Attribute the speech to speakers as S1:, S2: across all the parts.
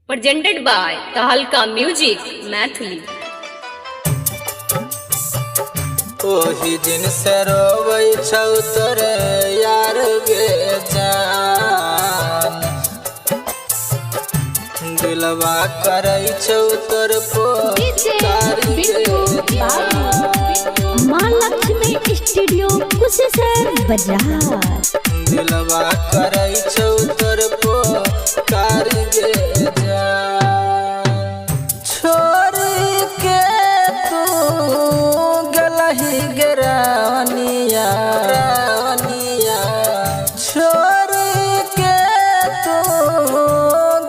S1: presented by Tahalka Music, Mathili.
S2: ओही दिन से रोबै छौ तोरे यार गे जान, दिलवा करै छौ तोर पुकार गे जान।
S3: माँ लक्ष्मी स्टूडियो कुशेश्वर बाजार,
S2: दिलवा करै छौ तोर पुकार गे जान। छोड़ के तू गलही गरानिया, छोड़ के तू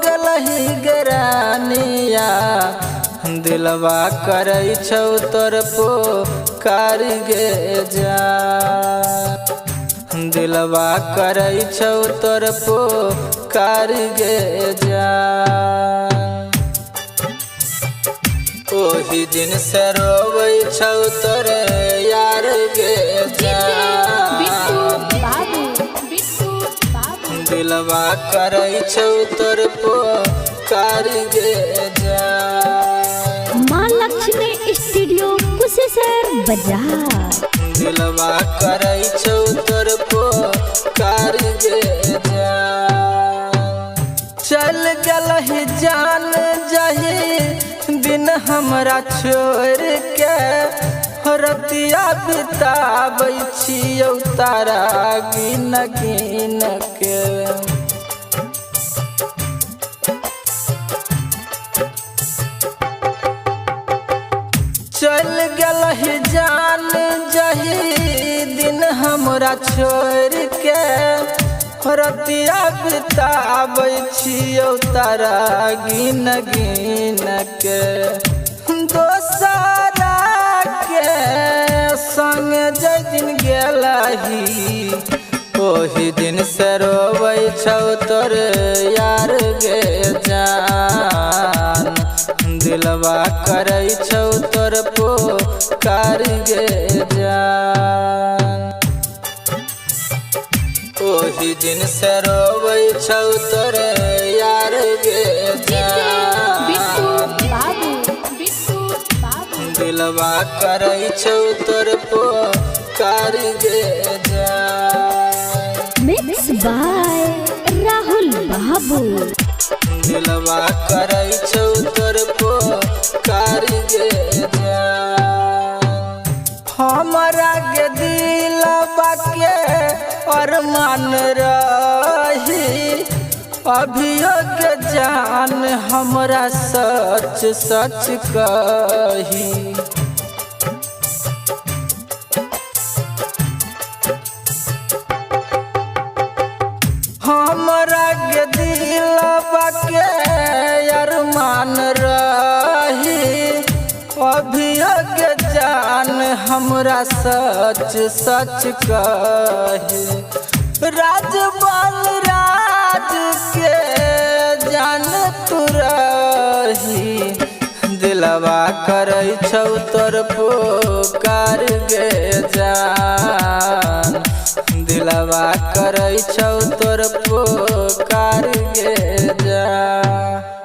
S2: गलही गरानिया, दिलवा करै छौ तोर पुकार गे जान। दिलवा करै छौ तोर पुकार गे जान। ओही दिन से रोबै छौ तोरे यार गे जान, दिलवा करै छौ तोर पुकार गे जान।
S3: माँ लक्ष्मी स्टूडियो कुशेश्वर बाजार,
S2: दिलवा करै छौ तोर पुकार गे जान। चल गलही जान जही दिन हमरा छोड़ के, रतिया बिताबै छियौ तारा गिन गिन के। चल गलही जान जही दिन हमरा छोड़ के, रतिया बिताबै छियौ तारा गिन गिन के। दोसरा के संग जै दिन गेलही, ओही दिन से रोबै छौ तोर यार गे जान। दिलवा करै छौ तोर पुकार गे जान। ओही दिन से रोबै छौ तोर यार गे जान। दिलवा करै छौ तोर पुकार गे जान।
S3: मिक्स बाय राहुल बाबू,
S2: दिलवा करै छौ तोर पुकार गे जान। हमरा के दिलवा के अरमान रही, अभियो के जान हमरा सच सच कही। हमरा के दिलवा के अरमान रही, अभियो के जान हमरा सच सच कही। राजबाल राज के जान तू रही, दिलवा करै छौ तोर पुकार गे जान। दिलवा करै छौ तोर पुकार गे जान।